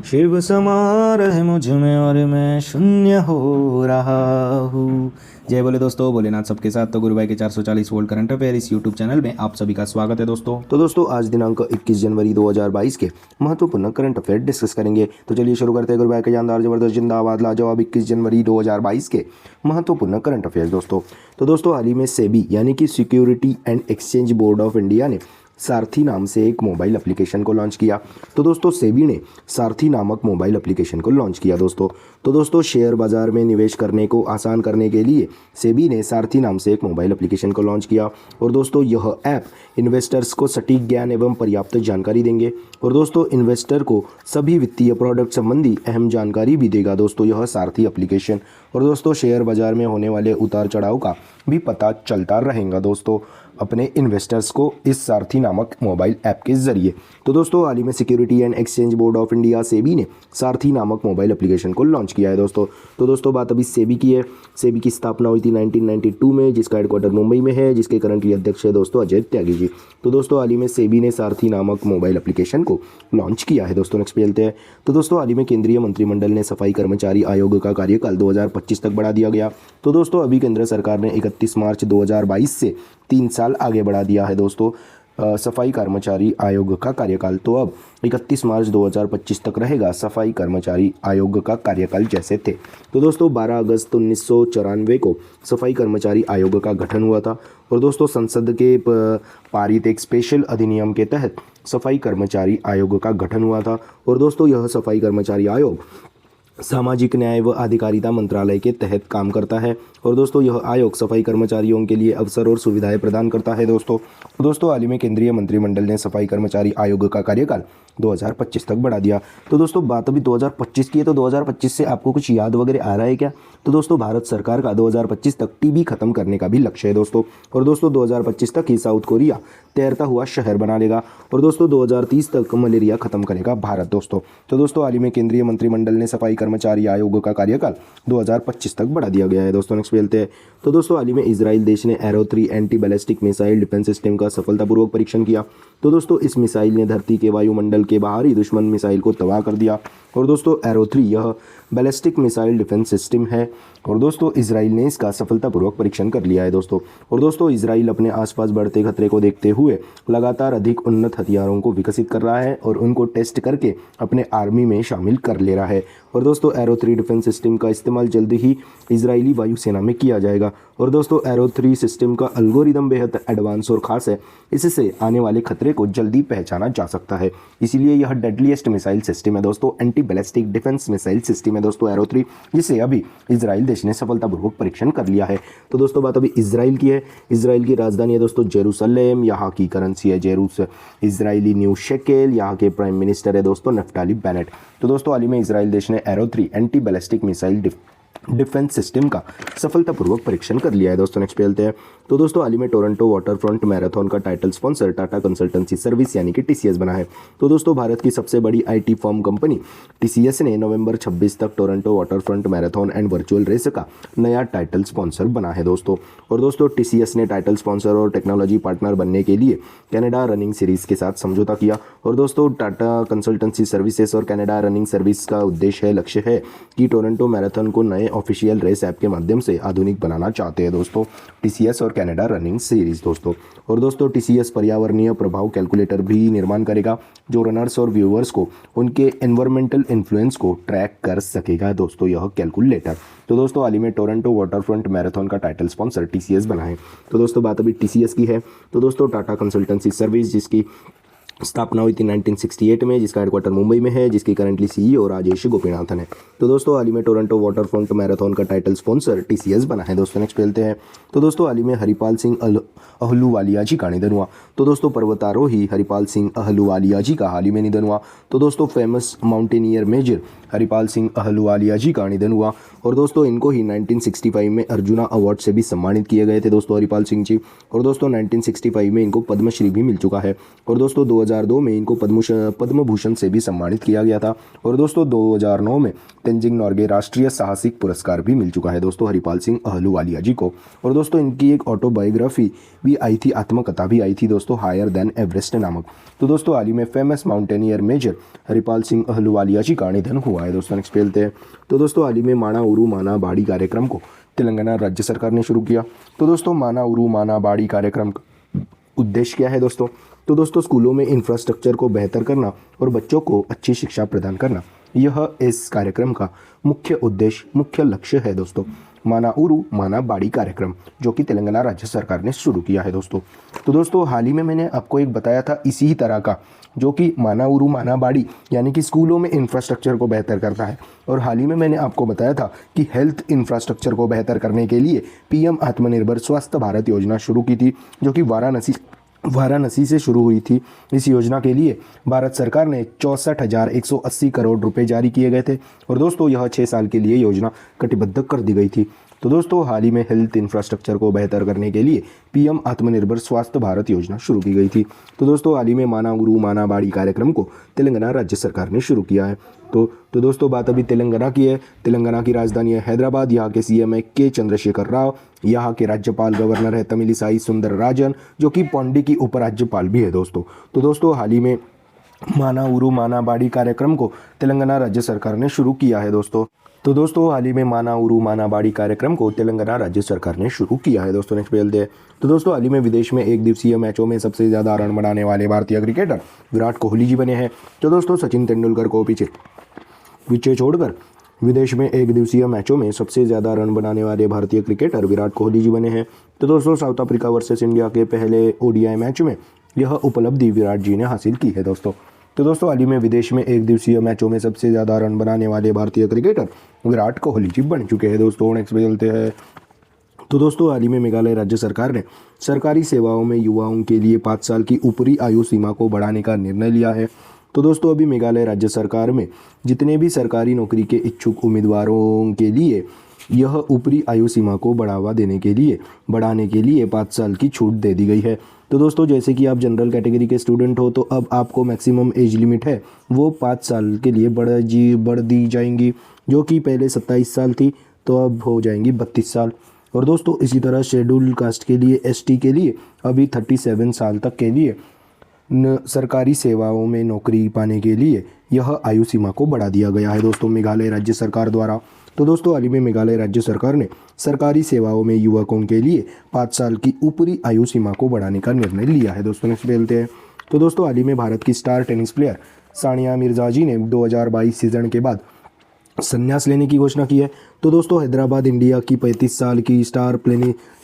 शिव समा रहे मुझ में और मैं शून्य हो रहा हूँ। जय बोले दोस्तों, भोलेनाथ सबके साथ। तो गुरु भाई के 440 वोल्ट करंट अफेयर इस यूट्यूब चैनल में आप सभी का स्वागत है दोस्तों। तो दोस्तों आज दिनांक 21 जनवरी 2022 के महत्वपूर्ण करंट अफेयर डिस्कस करेंगे। तो चलिए शुरू करते हैं गुरु भाई के जानदार जबरदस्त जिंदाबाद लाजवाब 21 जनवरी 2022 के महत्वपूर्ण करंट अफेयर दोस्तों। तो दोस्तों हाल ही में सेबी यानी कि security and exchange board of India ने सारथी नाम से एक मोबाइल एप्लीकेशन को लॉन्च किया। तो दोस्तों सेबी ने सारथी नामक मोबाइल एप्लीकेशन को लॉन्च किया दोस्तों। तो दोस्तों शेयर बाजार में निवेश करने को आसान करने के लिए सेबी ने सारथी नाम से एक मोबाइल एप्लीकेशन को लॉन्च किया। और दोस्तों यह ऐप इन्वेस्टर्स को सटीक ज्ञान एवं पर्याप्त जानकारी देंगे। और दोस्तों इन्वेस्टर को सभी वित्तीय प्रोडक्ट संबंधी अहम जानकारी भी देगा दोस्तों यह सारथी एप्लीकेशन। और दोस्तों शेयर बाजार में होने वाले उतार चढ़ाव का भी पता चलता रहेगा दोस्तों अपने इन्वेस्टर्स को इस सारथी नामक मोबाइल ऐप के जरिए। तो दोस्तों हाल ही में security and exchange board of India SEBI ने सारथी नामक मोबाइल एप्लीकेशन को लॉन्च किया है दोस्तों। तो दोस्तों बात अभी सेबी की है। सेबी की स्थापना हुई थी 1992 में, जिसका हेडक्वार्टर मुंबई में है, जिसके करंटली अध्यक्ष है दोस्तों अजय त्यागी जी। तो दोस्तों हाल ही में सेबी ने सारथी नामक मोबाइल एप्लीकेशन को लॉन्च किया है दोस्तों। नेक्स्ट पे चलते हैं। तो दोस्तों हाल ही में केंद्रीय मंत्रिमंडल ने सफाई कर्मचारी आयोग का कार्यकाल 2025 तक बढ़ा दिया गया। तो दोस्तों अभी केंद्र सरकार ने 31 मार्च 2022 से 3 साल आगे बढ़ा दिया है दोस्तों सफाई कर्मचारी आयोग का कार्यकाल। तो अब 31 मार्च 2025 तक रहेगा सफाई कर्मचारी आयोग का कार्यकाल जैसे थे। तो दोस्तों 12 अगस्त 1994 को सफाई कर्मचारी आयोग का गठन हुआ था। और दोस्तों संसद के पारित एक स्पेशल अधिनियम के तहत सफाई कर्मचारी आयोग का गठन हुआ था। और दोस्तों यह सफाई कर्मचारी आयोग सामाजिक न्याय व अधिकारिता मंत्रालय के तहत काम करता है। और दोस्तों यह आयोग सफाई कर्मचारियों के लिए अवसर और सुविधाएं प्रदान करता है दोस्तों हाल ही में केंद्रीय मंत्रिमंडल ने सफाई कर्मचारी आयोग का कार्यकाल 2025 तक बढ़ा दिया। तो दोस्तों बात अभी 2025 की है। तो 2025 से आपको कुछ याद वगैरह आ रहा है क्या? तो दोस्तों भारत सरकार का 2025 तक टीबी खत्म करने का भी लक्ष्य है दोस्तों। और दोस्तों 2025 तक ही साउथ कोरिया तैरता हुआ शहर बना लेगा। और दोस्तों 2030 तक मलेरिया खत्म करेगा भारत दोस्तों। तो दोस्तों हाल ही में केंद्रीय मंत्रिमंडल ने सफाई कर्मचारी आयोग का कार्यकाल 2025 तक बढ़ा दिया गया है दोस्तों। नेक्स्ट मिलते हैं। तो दोस्तों हाल ही में इजराइल देश ने arrow 3 anti ballistic missile defence system का सफलतापूर्वक परीक्षण किया। तो दोस्तों इस मिसाइल ने धरती के वायुमंडल के बाहरी दुश्मन मिसाइल को तबाह कर दिया। और दोस्तों एरो 3 यह बैलिस्टिक मिसाइल डिफेंस सिस्टम है। और दोस्तों इजराइल ने इसका सफलतापूर्वक परीक्षण कर लिया है दोस्तों। और दोस्तों इजराइल अपने आसपास बढ़ते खतरे को देखते हुए लगातार अधिक उन्नत हथियारों को विकसित कर रहा है और उनको टेस्ट करके अपने आर्मी में शामिल कर ले रहा है। और दोस्तों एरो 3 डिफेंस सिस्टम का इस्तेमाल जल्द ही इजरायली वायुसेना में किया जाएगा। और दोस्तों एरो 3 सिस्टम का एल्गोरिदम बेहद एडवांस और खास है। इससे आने वाले खतरे को जल्दी पहचाना जा सकता है। इसीलिए यह डेडलीस्ट मिसाइल सिस्टम है दोस्तों, anti ballistic defence missile system है दोस्तों एरो 3, जिसे अभी इजराइल देश ने सफलतापूर्वक परीक्षण कर लिया है। तो दोस्तों बात अभी इजराइल की है। इजराइल की राजधानी है दोस्तों जेरूसलेम, यहाँ की करेंसी है इजरायली न्यू शेकेल, यहाँ के प्राइम मिनिस्टर है दोस्तों नफ्ताली बेनेट। तो दोस्तों हाल ही में इजराइल देश ने arrow 3 anti ballistic missile defence system का सफलतापूर्वक परीक्षण कर लिया है दोस्तों। नेक्स्ट पे चलते हैं। तो दोस्तों हाल ही में टोरंटो वाटरफ्रंट मैराथन का title sponsor Tata consultancy service यानी कि टीसीएस बना है। तो दोस्तों भारत की सबसे बड़ी आईटी फर्म कंपनी टीसीएस ने नवंबर 26 तक Toronto waterfront marathon and virtual race का नया टाइटल स्पॉन्सर बना है दोस्तों। और दोस्तों टीसीएस ने टाइटल स्पॉन्सर और टेक्नोलॉजी पार्टनर बनने के लिए कनाडा रनिंग सीरीज के साथ समझौता किया। और दोस्तों टाटा कंसल्टेंसी सर्विसेज और कनाडा रनिंग सर्विस का लक्ष्य है कि टोरंटो मैराथन को नए ऑफिशियल रेस ऐप के माध्यम से आधुनिक बनाना चाहते हैं दोस्तों टीसीएस और कनाडा रनिंग सीरीज दोस्तों। और दोस्तों टीसीएस पर्यावरणीय प्रभाव कैलकुलेटर भी निर्माण करेगा जो रनर्स और व्यूअर्स को उनके एनवायरमेंटल इन्फ्लुएंस को ट्रैक कर सकेगा दोस्तों यह कैलकुलेटर। तो दोस्तों हाल ही में टोरंटो वाटरफ्रंट मैराथन का टाइटल स्पॉन्सर टीसीएस बना है। तो दोस्तों बात अभी टीसीएस की है। तो दोस्तों टाटा कंसल्टेंसी सर्विस जिसकी स्थापना हुई थी 1968 में, जिसका हेडक्वार्टर मुंबई में है, जिसकी करंटली सीईओ राजेश गोपीनाथन है। तो दोस्तों हाल ही में टोरंटो वाटरफ्रंट मैराथन का टाइटल स्पॉन्सर टीसीएस बना है दोस्तों। नेक्स्ट चलते हैं। तो दोस्तों हाल ही में हरिपाल सिंह अहलूवालिया जी का निधन हुआ। तो दोस्तों पर्वतारोही हरिपाल सिंह अहलूवालिया जी का हाल ही में निधन हुआ। तो दोस्तों famous mountaineer major Haripal Singh Ahluwalia ji का निधन हुआ। और दोस्तों इनको ही 1965 में अर्जुना अवार्ड से भी सम्मानित किए गए थे दोस्तों हरिपाल सिंह जी। और दोस्तों 1965 में इनको पद्मश्री भी मिल चुका है। और दोस्तों 2002 में इनको पद्म भूषण से भी सम्मानित किया गया था। और दोस्तों 2009 में तेंजिंग नोर्गे राष्ट्रीय साहसिक पुरस्कार भी मिल चुका है दोस्तों हरिपाल सिंह अहलूवालिया जी को। और दोस्तों इनकी एक ऑटोबायोग्राफी भी आई थी, आत्मकथा भी आई थी दोस्तों, हायर देन एवरेस्ट नामक। तो दोस्तों हाल ही में famous mountaineer major Haripal Singh Ahluwalia ji का निधन हुआ है दोस्तों। नेक्स्ट पेलते हैं। तो दोस्तों हाल ही में माना उरू माना बाड़ी कार्यक्रम को तेलंगाना राज्य सरकार ने शुरू किया। तो दोस्तों माना उरू माना बाड़ी कार्यक्रम का उद्देश्य क्या है दोस्तों? तो दोस्तों स्कूलों में इंफ्रास्ट्रक्चर को बेहतर करना और बच्चों को अच्छी शिक्षा प्रदान करना, यह इस कार्यक्रम का मुख्य उद्देश्य, मुख्य लक्ष्य है दोस्तों। माना उरू माना बाड़ी कार्यक्रम जो कि तेलंगाना राज्य सरकार ने शुरू किया है दोस्तों। तो दोस्तों हाल ही में मैंने आपको एक बताया था इसी तरह का, जो कि माना उरू माना बाड़ी यानी कि स्कूलों में इंफ्रास्ट्रक्चर को बेहतर करता है। और हाल ही में मैंने आपको बताया था कि हेल्थ इंफ्रास्ट्रक्चर को बेहतर करने के लिए पीएम आत्मनिर्भर स्वस्थ भारत योजना शुरू की थी, जो कि वाराणसी से शुरू हुई थी। इस योजना के लिए भारत सरकार ने 64,180 करोड़ रुपए जारी किए गए थे। और दोस्तों यह 6 साल के लिए योजना कटिबद्ध कर दी गई थी। तो दोस्तों हाल ही में हेल्थ इंफ्रास्ट्रक्चर को बेहतर करने के लिए पीएम आत्मनिर्भर स्वास्थ्य भारत योजना शुरू की गई थी। तो दोस्तों हाल ही में माना उरू माना बाड़ी कार्यक्रम को तेलंगाना राज्य सरकार ने शुरू किया है। तो दोस्तों बात अभी तेलंगाना की है। तेलंगाना की राजधानी है हैदराबाद। यहाँ के सीएम है के चंद्रशेखर राव। यहाँ के राज्यपाल गवर्नर है तमिलिसाई सुंदरराजन, जो कि पौंडी की उपराज्यपाल भी है दोस्तों। तो दोस्तों हाल ही में माना उरू माना बाड़ी कार्यक्रम को तेलंगाना राज्य सरकार ने शुरू किया है दोस्तों। तो दोस्तों हाल ही में माना उरू माना बाड़ी कार्यक्रम को तेलंगाना राज्य सरकार ने शुरू किया है दोस्तों। नेक्स्ट पेल दे। तो दोस्तों हाल ही में विदेश में एक दिवसीय मैचों में सबसे ज़्यादा रन बनाने वाले भारतीय क्रिकेटर विराट कोहली जी बने हैं। तो दोस्तों सचिन तेंदुलकर को पीछे छोड़कर विदेश में एक दिवसीय मैचों में सबसे ज़्यादा रन बनाने वाले भारतीय क्रिकेटर विराट कोहली जी बने हैं। तो दोस्तों साउथ अफ्रीका वर्सेस इंडिया के पहले ओडीआई मैच में यह उपलब्धि विराट जी ने हासिल की है दोस्तों। तो दोस्तों हाल ही में विदेश में एक दिवसीय मैचों में सबसे ज़्यादा रन बनाने वाले भारतीय क्रिकेटर विराट कोहली जी बन चुके हैं दोस्तों। नेक्स्ट पे चलते हैं। तो दोस्तों हाल ही में मेघालय राज्य सरकार ने सरकारी सेवाओं में युवाओं के लिए 5 साल की ऊपरी आयु सीमा को बढ़ाने का निर्णय लिया है। तो दोस्तों अभी मेघालय राज्य सरकार में जितने भी सरकारी नौकरी के इच्छुक उम्मीदवारों के लिए यह ऊपरी आयु सीमा को बढ़ाने के लिए 5 साल की छूट दे दी गई है। तो दोस्तों जैसे कि आप जनरल कैटेगरी के स्टूडेंट हो तो अब आपको मैक्सिमम एज लिमिट है वो 5 साल के लिए बढ़ दी जाएंगी, जो कि पहले 27 साल थी तो अब हो जाएंगी 32 साल। और दोस्तों इसी तरह शेड्यूल कास्ट के लिए एसटी के लिए अभी 37 साल तक के लिए सरकारी सेवाओं में नौकरी पाने के लिए यह आयु सीमा को बढ़ा दिया गया है दोस्तों मेघालय राज्य सरकार द्वारा। तो दोस्तों हाल ही में मेघालय राज्य सरकार ने सरकारी सेवाओं में युवकों के लिए 5 साल की ऊपरी आयु सीमा को बढ़ाने का निर्णय लिया है दोस्तों। नेक्स्ट खेलते हैं। तो दोस्तों हाल ही में भारत की star tennis player Sania Mirza ji ने 2022 सीजन के बाद संन्यास लेने की घोषणा की है। तो दोस्तों हैदराबाद इंडिया की 35 साल की स्टार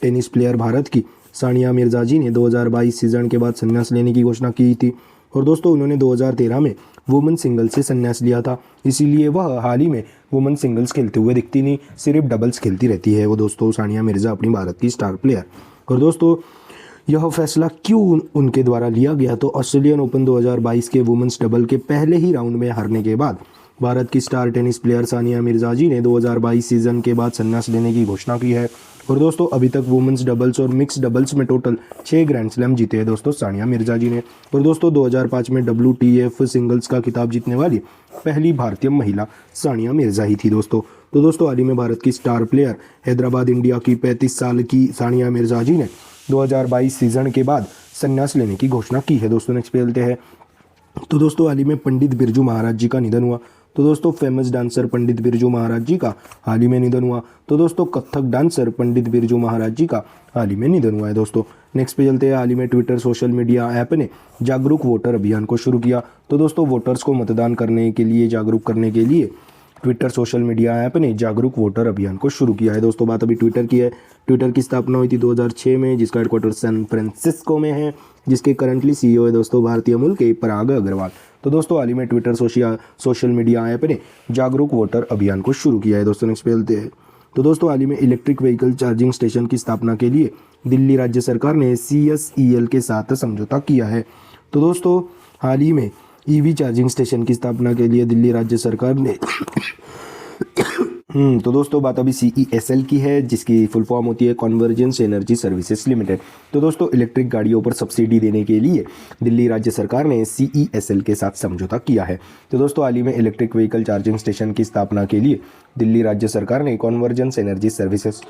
टेनिस प्लेयर भारत की सानिया मिर्जा जी ने 2022 सीजन के बाद संन्यास लेने की घोषणा की थी। और दोस्तों उन्होंने 2013 में वुमेन सिंगल्स से संन्यास लिया था, इसीलिए वह हाल ही में वुमेन सिंगल्स खेलते हुए दिखती नहीं, सिर्फ डबल्स खेलती रहती है वो दोस्तों सानिया मिर्जा अपनी भारत की स्टार प्लेयर। और दोस्तों यह फैसला क्यों उनके द्वारा लिया गया? तो ऑस्ट्रेलियन ओपन 2022 के वुमेन्स डबल के पहले ही राउंड में हारने के बाद भारत की star tennis player Sania Mirza ji ने 2022 सीजन के बाद संन्यास लेने की घोषणा की है। और दोस्तों अभी तक वुमेन्स डबल्स और मिक्स डबल्स में टोटल 6 ग्रैंड स्लैम जीते हैं दोस्तों सानिया मिर्जा जी ने। और दोस्तों 2005 में WTF सिंगल्स का खिताब जीतने वाली पहली भारतीय महिला सानिया मिर्जा ही थी दोस्तों। तो दोस्तों हाल ही में भारत की स्टार प्लेयर हैदराबाद इंडिया की 35 साल की सानिया मिर्जा जी ने 2022 सीजन के बाद संन्यास लेने की घोषणा की है दोस्तों। नेक्स्ट पे चलते हैं। तो दोस्तों हाल ही में पंडित बिरजू महाराज जी का निधन हुआ। तो दोस्तों फेमस डांसर पंडित बिरजू महाराज जी का हाल ही में निधन हुआ। तो दोस्तों कथक डांसर पंडित बिरजू महाराज जी का हाल ही में निधन हुआ है दोस्तों। नेक्स्ट पे चलते हैं। हाल ही में ट्विटर सोशल मीडिया ऐप ने जागरूक वोटर अभियान को शुरू किया। तो दोस्तों वोटर्स को मतदान करने के लिए जागरूक करने के लिए ट्विटर सोशल मीडिया ऐप ने जागरूक वोटर अभियान को शुरू किया है दोस्तों। बात अभी ट्विटर की है। ट्विटर की स्थापना हुई थी 2006 में, जिसका हेडक्वार्टर सैन फ्रांसिस्को में है, जिसके करंटली CEO है दोस्तों भारतीय मूल के पराग अग्रवाल। तो दोस्तों हाल ही में ट्विटर सोशल मीडिया ऐप ने जागरूक वोटर अभियान को शुरू किया है दोस्तों। नेक्स्ट पे चलते हैं। तो दोस्तों हाल ही में इलेक्ट्रिक व्हीकल चार्जिंग स्टेशन की स्थापना के लिए दिल्ली राज्य सरकार ने CSEL के साथ समझौता किया है। तो दोस्तों हाल ही में EV चार्जिंग स्टेशन की स्थापना के लिए दिल्ली राज्य सरकार ने तो दोस्तों बात अभी CESL की है, जिसकी फुल फॉर्म होती है कन्वर्जेंस एनर्जी सर्विसेज लिमिटेड। तो दोस्तों इलेक्ट्रिक गाड़ियों पर सब्सिडी देने के लिए दिल्ली राज्य सरकार ने CESL के साथ समझौता किया है। तो दोस्तों हाल ही में इलेक्ट्रिक व्हीकल चार्जिंग स्टेशन की स्थापना के लिए दिल्ली राज्य सरकार ने कन्वर्जेंस एनर्जी सर्विसेज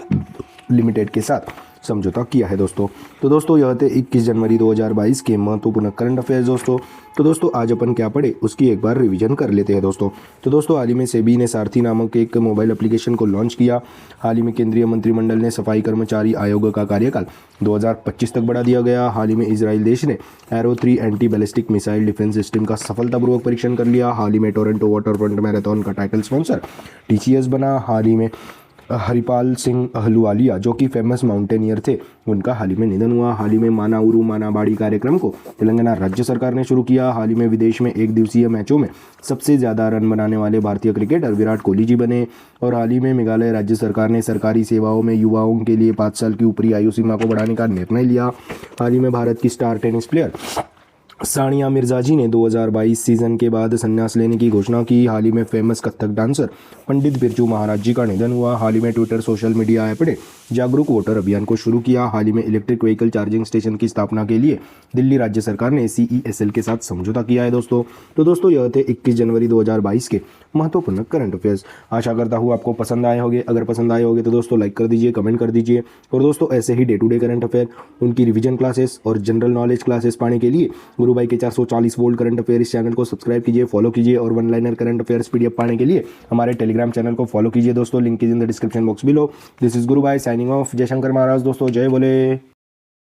लिमिटेड के साथ समझौता किया है दोस्तों। तो दोस्तों यह थे 21 जनवरी 2022 के महत्वपूर्ण करंट अफेयर्स दोस्तों। तो दोस्तों आज अपन क्या पढ़े उसकी एक बार रिवीजन कर लेते हैं दोस्तों। तो दोस्तों हाल ही में सेबी ने सारथी नामक एक मोबाइल एप्लीकेशन को लॉन्च किया। हाल ही में केंद्रीय मंत्रिमंडल ने सफाई कर्मचारी आयोग का कार्यकाल 2025 तक बढ़ा दिया गया। हाल ही में इजराइल देश ने arrow 3 anti ballistic missile defence system का सफलतापूर्वक परीक्षण कर लिया। हाल ही में टोरंटो वाटरफ्रंट मैराथन का टाइटल स्पॉन्सर TCS बना। हाल ही में हरिपाल सिंह अहलूवालिया जो कि फेमस माउंटेनियर थे, उनका हाल ही में निधन हुआ। हाल ही में माना उरू माना बाड़ी कार्यक्रम को तेलंगाना राज्य सरकार ने शुरू किया। हाल ही में विदेश में एक दिवसीय मैचों में सबसे ज़्यादा रन बनाने वाले भारतीय क्रिकेटर विराट कोहली जी बने। और हाल ही में मेघालय राज्य सरकार ने सरकारी सेवाओं में युवाओं के लिए 5 साल की ऊपरी आयु सीमा को बढ़ाने का निर्णय लिया। हाल ही में भारत की star tennis player Sania Mirza ji ने 2022 सीजन के बाद संन्यास लेने की घोषणा की। हाल ही में फेमस कथक डांसर पंडित बिरजू महाराज जी का निधन हुआ। हाल ही में ट्विटर सोशल मीडिया ऐप ने जागरूक वोटर अभियान को शुरू किया। हाल ही में इलेक्ट्रिक व्हीकल चार्जिंग स्टेशन की स्थापना के लिए दिल्ली राज्य सरकार ने CESL के साथ समझौता किया है दोस्तों। तो दोस्तों यह थे 21 जनवरी 2022 के महत्वपूर्ण करंट अफेयर्स। आशा करता हूँ आपको पसंद आए होंगे। अगर पसंद आए होंगे तो दोस्तों लाइक कर दीजिए, कमेंट कर दीजिए। और दोस्तों ऐसे ही day to day current affair, उनकी रिवीजन क्लासेस और जनरल नॉलेज क्लासेस पाने के लिए गुरु भाई के 440 वोल्ट करंट अफेयर इस चैनल को सब्सक्राइब कीजिए, फॉलो कीजिए। और one liner current affairs PDF पाने के लिए हमारे टेलीग्राम चैनल को फॉलो कीजिए दोस्तों। Link is in the description box below. This is गुरु भाई साइनिंग ऑफ। जय शंकर महाराज दोस्तों, जय बोले।